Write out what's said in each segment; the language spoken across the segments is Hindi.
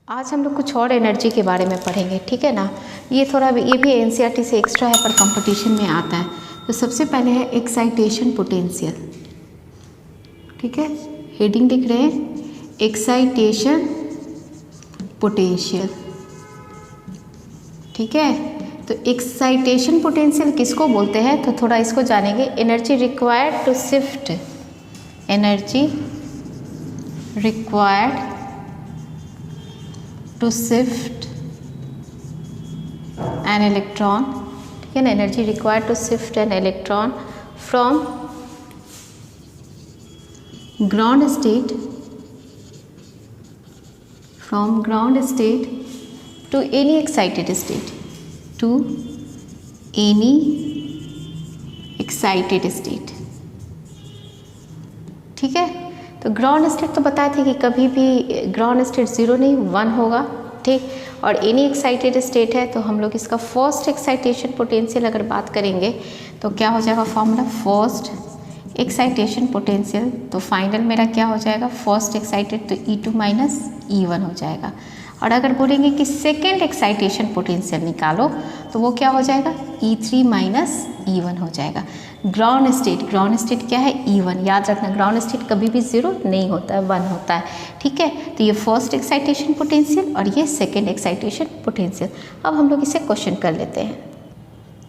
आज हम लोग कुछ और एनर्जी के बारे में पढ़ेंगे, ठीक है ना। ये भी एनसीईआरटी से एक्स्ट्रा है पर कंपटीशन में आता है। तो सबसे पहले है एक्साइटेशन पोटेंशियल, ठीक है, हेडिंग लिख रहे हैं एक्साइटेशन पोटेंशियल, ठीक है। तो एक्साइटेशन पोटेंशियल किसको बोलते हैं, तो थोड़ा इसको जानेंगे। Energy required to shift, energy required to shift an electron, ठीक है ना। Energy required to shift an electron from ground state to any excited state, to any excited state, ठीक है। तो ग्राउंड स्टेट तो बताए थे कि कभी भी ग्राउंड स्टेट 0 नहीं 1 होगा, ठीक। और एनी एक्साइटेड स्टेट है तो हम लोग इसका फर्स्ट एक्साइटेशन पोटेंशियल अगर बात करेंगे तो क्या हो जाएगा फॉर्मूला, फर्स्ट एक्साइटेशन पोटेंशियल। तो फाइनल मेरा क्या हो जाएगा, फर्स्ट एक्साइटेड तो E2 माइनस E1 हो जाएगा। और अगर बोलेंगे कि सेकेंड एक्साइटेशन पोटेंशियल निकालो तो वो क्या हो जाएगा, E3 माइनस E1 हो जाएगा। ग्राउंड स्टेट क्या है, E1। याद रखना ग्राउंड स्टेट कभी भी 0 नहीं होता है, 1 होता है, ठीक है। तो ये फर्स्ट एक्साइटेशन पोटेंशियल और ये सेकेंड एक्साइटेशन पोटेंशियल। अब हम लोग इसे क्वेश्चन कर लेते हैं।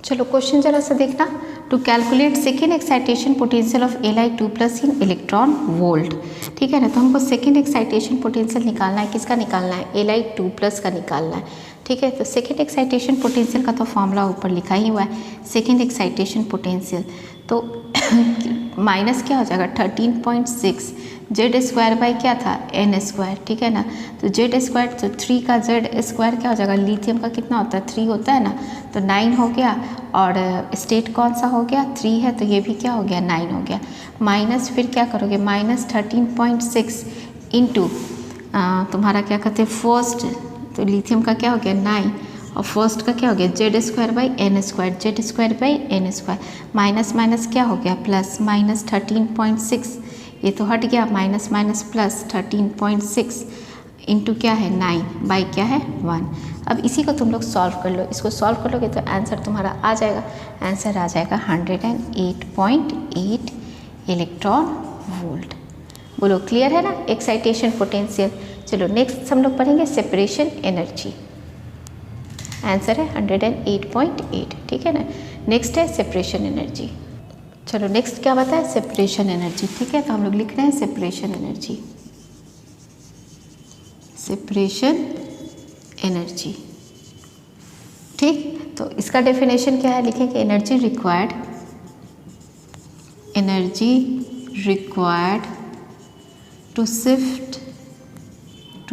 चलो क्वेश्चन जरा सा देखना। To calculate second excitation potential of Li2+ in electron volt, ठीक है ना। तो हमको सेकेंड एक्साइटेशन पोटेंशियल निकालना है, किसका निकालना है, Li2+ का निकालना है, ठीक है। तो सेकेंड एक्साइटेशन पोटेंशियल का तो फॉर्मूला ऊपर लिखा ही हुआ है, सेकेंड एक्साइटेशन पोटेंशियल। तो माइनस क्या हो जाएगा 13.6 Z² बाई क्या था N², ठीक है ना। तो Z² तो 3 का Z² क्या हो जाएगा, लिथियम का कितना होता है 3 होता है ना, तो 9 हो गया। और स्टेट कौन सा हो गया 3 है, तो ये भी क्या हो गया 9 हो गया। माइनस फिर क्या करोगे, माइनस 13.6 इंटू तुम्हारा क्या कहते हैं फर्स्ट, तो लिथियम का क्या हो गया 9 और फर्स्ट का क्या हो गया Z² by N², minus minus क्या हो गया प्लस, माइनस 13.6 ये तो हट गया, माइनस माइनस प्लस 13.6 इंटू क्या है 9 बाई क्या है 1। अब इसी को तुम लोग सॉल्व कर लो, इसको सॉल्व कर लोगे तो आंसर तुम्हारा आ जाएगा, आंसर आ जाएगा 108.8 इलेक्ट्रॉन वोल्ट। बोलो क्लियर है ना एक्साइटेशन पोटेंशियल। चलो नेक्स्ट हम लोग पढ़ेंगे सेपरेशन एनर्जी, आंसर है 108.8, ठीक है ना। नेक्स्ट है सेपरेशन एनर्जी। चलो नेक्स्ट क्या बताए, सेपरेशन एनर्जी, ठीक है। तो हम लोग लिख रहे हैं सेपरेशन एनर्जी, सेपरेशन एनर्जी, ठीक। तो इसका डेफिनेशन क्या है, लिखेंगे energy required to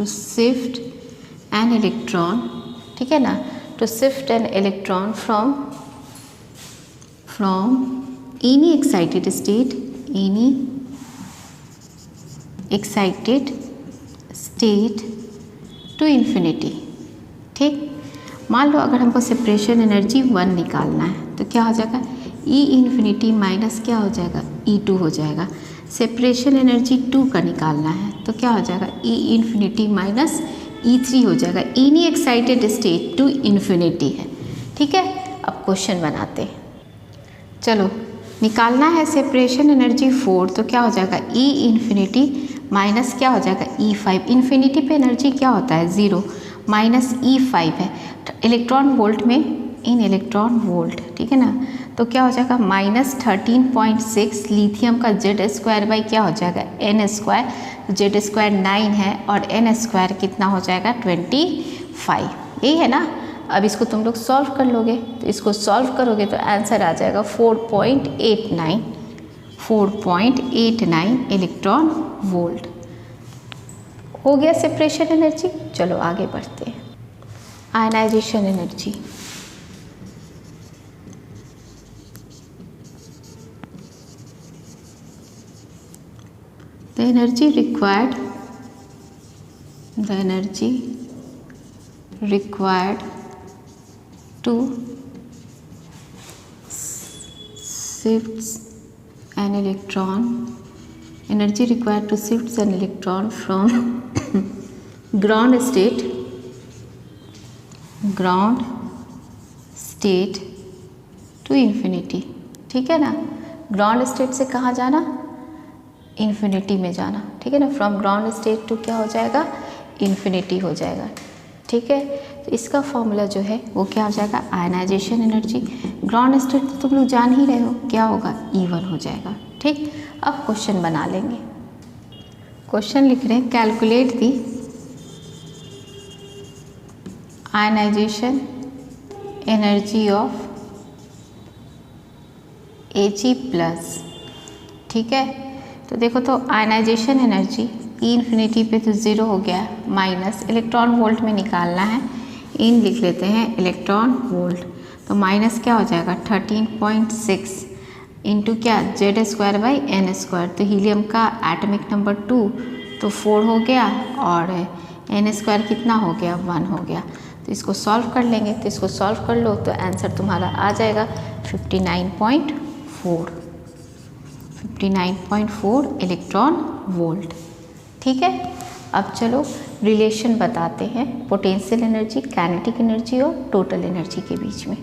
shift an electron, ठीक है ना, to shift an electron from any excited state to infinity, ठीक। मान लो अगर हमको सेपरेशन एनर्जी 1 निकालना है तो क्या हो जाएगा E∞ माइनस क्या हो जाएगा E2 हो जाएगा। सेपरेशन एनर्जी 2 का निकालना है तो क्या हो जाएगा E∞ माइनस E3 हो जाएगा। Any excited state to infinity है, ठीक है। अब क्वेश्चन बनाते हैं। चलो निकालना है सेपरेशन एनर्जी 4 तो क्या हो जाएगा E∞ माइनस क्या हो जाएगा E5। इन्फिनिटी पे एनर्जी क्या होता है 0 माइनस E5 है इलेक्ट्रॉन वोल्ट में, इन इलेक्ट्रॉन वोल्ट, ठीक है ना। तो क्या हो जाएगा माइनस 13.6 लिथियम का Z² बाई क्या हो जाएगा N², Z² 9 है और N² कितना हो जाएगा 25, यही है ना। अब इसको तुम लोग सॉल्व कर लोगे, तो इसको सॉल्व करोगे तो आंसर आ जाएगा 4.89 इलेक्ट्रॉन वोल्ट। हो गया सेपरेशन एनर्जी। चलो आगे बढ़ते हैं, ionisation energy. The energy required to shift an electron from ground state ground state to infinity, ठीक है ना। ग्राउंड स्टेट से कहाँ जाना, इन्फिनिटी में जाना, ठीक है ना। फ्रॉम ग्राउंड स्टेट टू क्या हो जाएगा, इन्फिनिटी हो जाएगा, ठीक है। तो इसका फॉर्मूला जो है वो क्या हो जाएगा, आयनाइजेशन एनर्जी। ग्राउंड स्टेट तो तुम लोग जान ही रहे हो क्या होगा, E1 हो जाएगा, ठीक। अब क्वेश्चन बना लेंगे। क्वेश्चन लिख रहे हैं, calculate the ionisation energy of Ag plus, ठीक है। तो देखो, तो आयनाइजेशन एनर्जी E इन्फिनिटी पे तो 0 हो गया, माइनस इलेक्ट्रॉन वोल्ट में निकालना है, इन लिख लेते हैं इलेक्ट्रॉन वोल्ट। तो माइनस क्या हो जाएगा 13.6 इंटू क्या Z²/n²। तो हीलियम का एटॉमिक नंबर 2 तो 4 हो गया और n² कितना हो गया 1 हो गया। तो इसको सॉल्व कर लेंगे, तो इसको सॉल्व कर लो तो आंसर तुम्हारा आ जाएगा 59.4 इलेक्ट्रॉन वोल्ट, ठीक है। अब चलो रिलेशन बताते हैं पोटेंशियल एनर्जी, काइनेटिक एनर्जी और टोटल एनर्जी के बीच में।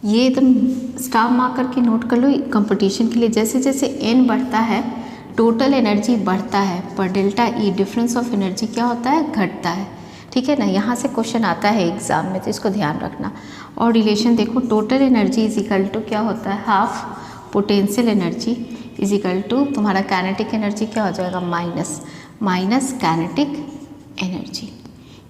ये एकदम स्टार मार्क करके नोट कर लो कंपटीशन के लिए। जैसे जैसे n बढ़ता है टोटल एनर्जी बढ़ता है, पर delta E difference of energy क्या होता है, घटता है, ठीक है ना। यहाँ से क्वेश्चन आता है एग्जाम में, तो इसको ध्यान रखना। और रिलेशन देखो, total energy is equal to क्या होता है, half potential energy is equal to तुम्हारा काइनेटिक एनर्जी क्या हो जाएगा, माइनस काइनेटिक एनर्जी।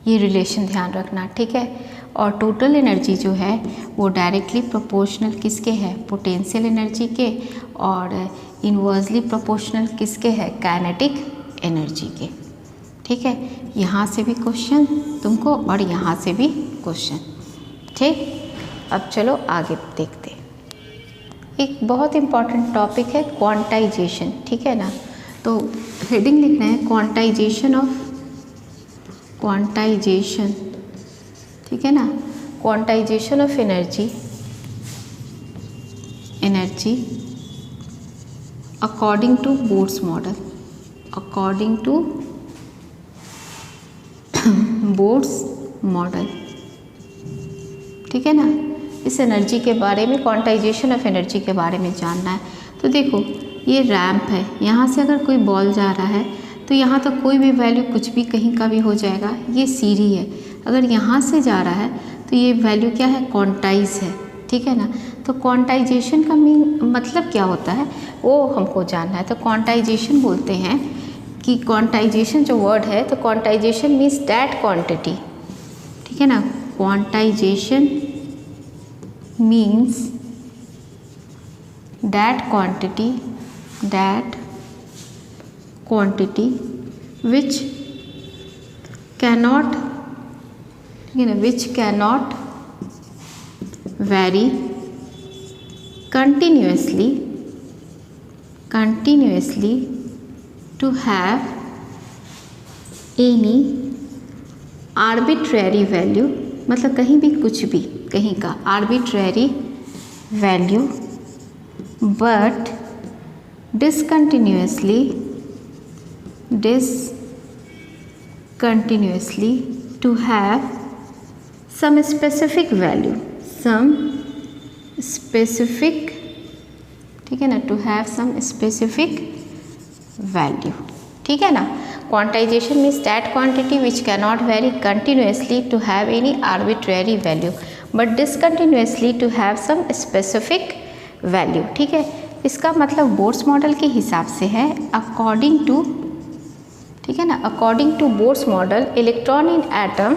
ये रिलेशन ध्यान रखना, ठीक है। और टोटल एनर्जी जो है वो डायरेक्टली प्रोपोर्शनल किसके है, पोटेंशियल एनर्जी के, और इनवर्सली प्रोपोर्शनल किसके है, काइनेटिक एनर्जी के, ठीक है। यहाँ से भी क्वेश्चन तुमको और यहाँ से भी क्वेश्चन, ठीक। अब चलो आगे देखते हैं। एक बहुत इम्पॉर्टेंट टॉपिक है क्वांटाइजेशन, ठीक है ना। तो हेडिंग लिखना है क्वांटाइजेशन, ठीक है ना। Quantisation of energy according to Bohr's model, ठीक है ना। इस एनर्जी के बारे में, क्वांटाइजेशन ऑफ एनर्जी के बारे में जानना है। तो देखो, ये रैंप है, यहाँ से अगर कोई बॉल जा रहा है तो यहाँ तक कोई भी वैल्यू कुछ भी कहीं का भी हो जाएगा। ये सीढ़ी है, अगर यहाँ से जा रहा है तो ये वैल्यू क्या है, क्वांटाइज है, ठीक है ना। तो क्वांटाइजेशन का मतलब क्या होता है वो हमको जानना है। तो क्वांटाइजेशन बोलते हैं कि क्वांटाइजेशन जो वर्ड है, तो क्वांटाइजेशन मीन्स दैट क्वांटिटी, ठीक है ना। Quantization means that quantity which cannot vary continuously to have any arbitrary value, मतलब कहीं भी कुछ भी, कहीं का arbitrary value, but discontinuously to have some specific value, ठीक है ना, to have some specific value, ठीक है ना। Quantization means that quantity which cannot vary continuously to have any arbitrary value, but discontinuously to have some specific value, ठीक है। इसका मतलब बोर्ड्स मॉडल के हिसाब से है, अकॉर्डिंग टू, ठीक है ना, according to Bohr's model electron in atom,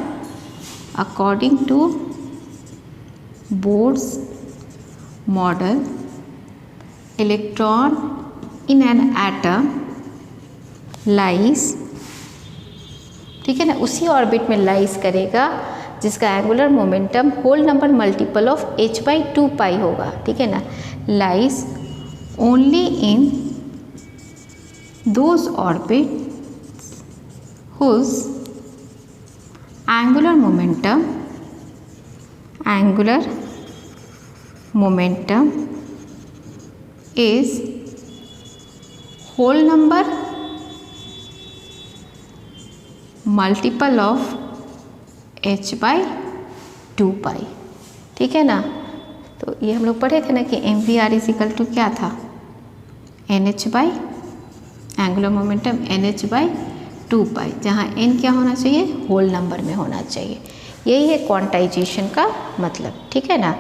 according to Bohr's model electron in an atom lies, ठीक है ना, उसी ऑर्बिट में लाइज करेगा जिसका angular momentum whole number multiple of h/2 pi होगा, ठीक है ना। Lies only in those orbits whose angular momentum is whole number multiple of h/2, 2 pi, ठीक है ना। तो ये हम लोग पढ़े थे ना कि mvr इज इक्वल टू क्या था, nh by angular momentum nh by 2 पाई, जहाँ n क्या होना चाहिए, होल नंबर में होना चाहिए। यही है क्वांटाइजेशन का मतलब, ठीक है ना।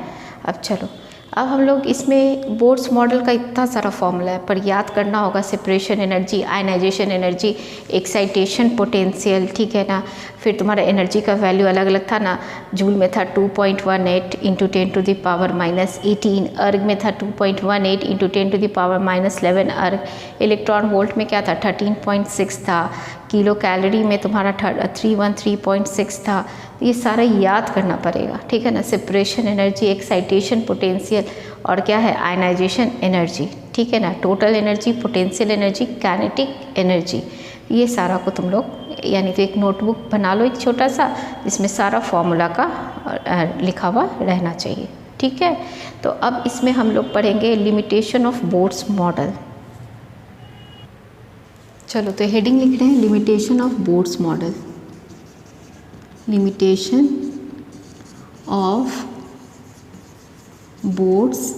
अब चलो, अब हम लोग इसमें बोर्ड्स मॉडल का इतना सारा फॉर्मूला है, पर याद करना होगा। Separation energy, ionisation energy, excitation potential, ठीक है ना। फिर तुम्हारा एनर्जी का वैल्यू अलग अलग था ना, जूल में था 2.18 इंटू 10⁻⁻18, अर्ग में था 2.18 इंटू 10⁻⁻11 अर्ग, इलेक्ट्रॉन वोल्ट में क्या था 13.6 था, किलो कैलोरी में तुम्हारा 313.6 था। ये सारा याद करना पड़ेगा, ठीक है ना। सेपरेशन एनर्जी, एक्साइटेशन पोटेंशियल और क्या है, आयनाइजेशन एनर्जी, ठीक है ना। Total energy, potential energy, kinetic energy, ये सारा को तुम लोग यानी तो एक नोटबुक बना लो एक छोटा सा, जिसमें सारा फॉर्मूला का लिखा हुआ रहना चाहिए, ठीक है। तो अब इसमें हम लोग पढ़ेंगे लिमिटेशन ऑफ बोर्ड्स मॉडल। चलो, तो हेडिंग लिख रहे हैं limitation of boards model. Limitation of boards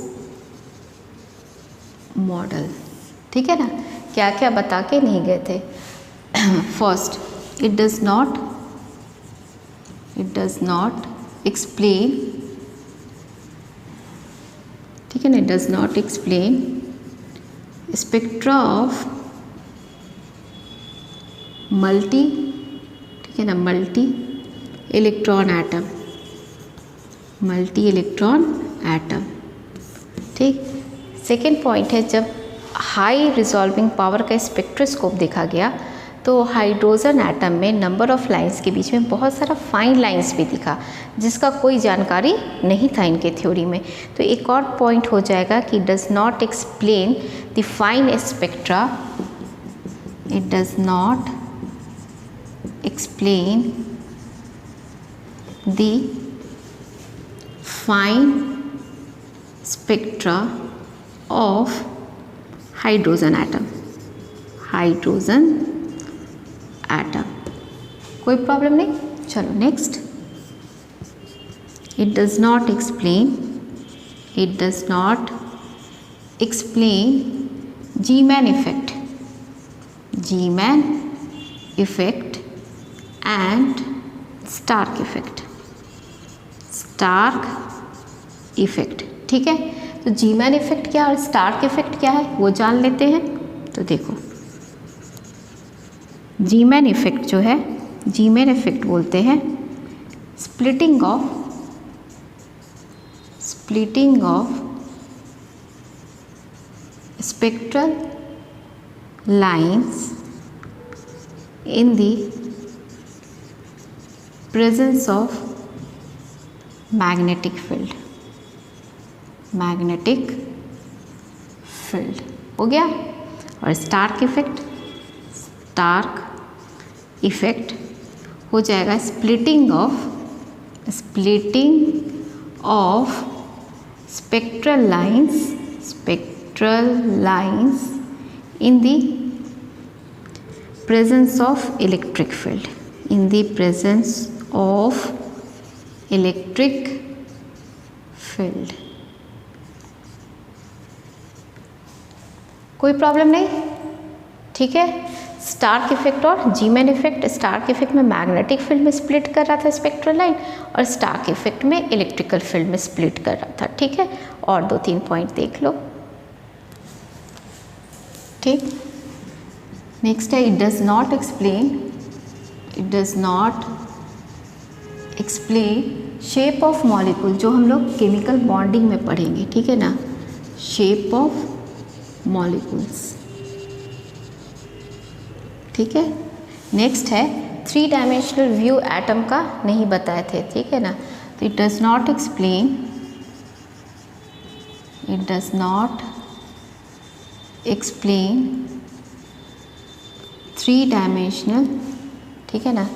model, ठीक है ना। क्या क्या बता के नहीं गए थे। First, it does not explain, ठीक है ना, it does not explain spectra of multi, ठीक है ना, multi electron atom, multi electron atom, ठीक। सेकेंड पॉइंट है, जब हाई रिजॉल्विंग पावर का स्पेक्ट्रोस्कोप देखा गया तो हाइड्रोजन एटम में नंबर ऑफ लाइंस के बीच में बहुत सारा फाइन लाइंस भी दिखा, जिसका कोई जानकारी नहीं था इनके थ्योरी में। तो एक और पॉइंट हो जाएगा कि does not explain the fine spectra, it does not explain the fine spectra of hydrogen atom, hydrogen atom. कोई प्रॉब्लम नहीं। चलो next, it does not explain, it does not explain Zeeman effect, Zeeman effect and Stark effect, Stark effect, ठीक है। तो जी-मैन इफेक्ट क्या और स्टार्क इफेक्ट क्या है वो जान लेते हैं। तो देखो, जी-मैन इफेक्ट जो है, जी-मैन इफेक्ट बोलते हैं splitting of spectral lines in the presence of magnetic field, magnetic field हो गया। और स्टार्क इफेक्ट, स्टार्क इफेक्ट हो जाएगा splitting of spectral lines in the presence of electric field, in the presence of electric field. कोई प्रॉब्लम नहीं, ठीक है। स्टार्क इफेक्ट और जी-मैन इफेक्ट, स्टार्क इफेक्ट में मैग्नेटिक फील्ड में स्प्लिट कर रहा था स्पेक्ट्रल लाइन, और स्टार्क इफेक्ट में इलेक्ट्रिकल फील्ड में स्प्लिट कर रहा था, ठीक है। और 2-3 पॉइंट देख लो, ठीक। नेक्स्ट है, it does not explain shape of molecule, जो हम लोग केमिकल बॉन्डिंग में पढ़ेंगे, ठीक है ना, शेप ऑफ मॉलिक्यूल्स, ठीक है। नेक्स्ट है 3 डायमेंशनल व्यू एटम का नहीं बताए थे, ठीक है ना। तो it does not explain 3 dimensional, ठीक है ना,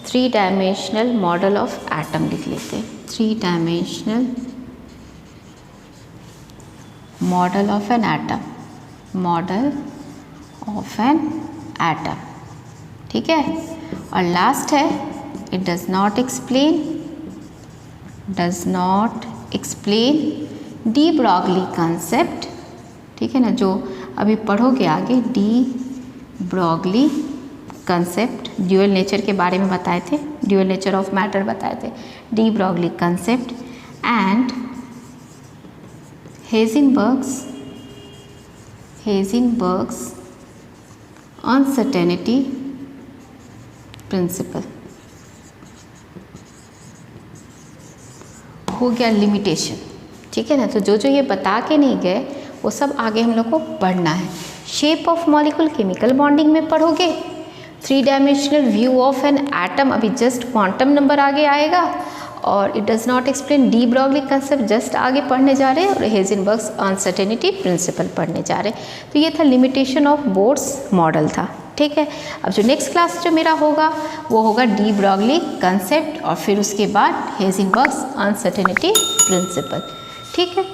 3 डायमेंशनल मॉडल ऑफ एटम लिख लेते हैं, 3 dimensional model of an atom, model of an atom, ठीक है। और लास्ट है, it does not explain does not explain D Broglie concept, ठीक है ना, जो अभी पढ़ोगे आगे, D Broglie concept, dual nature के बारे में बताए थे, ड्यूअल नेचर ऑफ मैटर बताए थे, de Broglie concept and Heisenberg's uncertainty principle. हो गया लिमिटेशन, ठीक है ना। तो जो जो ये बता के नहीं गए वो सब आगे हम लोग को पढ़ना है। Shape of molecule chemical bonding में पढ़ोगे, 3 dimensional view of an atom, अभी जस्ट क्वांटम नंबर आगे आएगा, और it does not explain D Broglie concept just आगे पढ़ने जा रहे हैं, और हेज़नबर्ग्स अनसर्टेनिटी प्रिंसिपल पढ़ने जा रहे हैं। तो ये था लिमिटेशन ऑफ बोर्ड्स मॉडल था, ठीक है। अब जो नेक्स्ट क्लास जो मेरा होगा वो होगा डी ब्रॉगली कंसेप्ट, और फिर उसके बाद हेज़नबर्ग्स अनसर्टेनिटी प्रिंसिपल, ठीक है।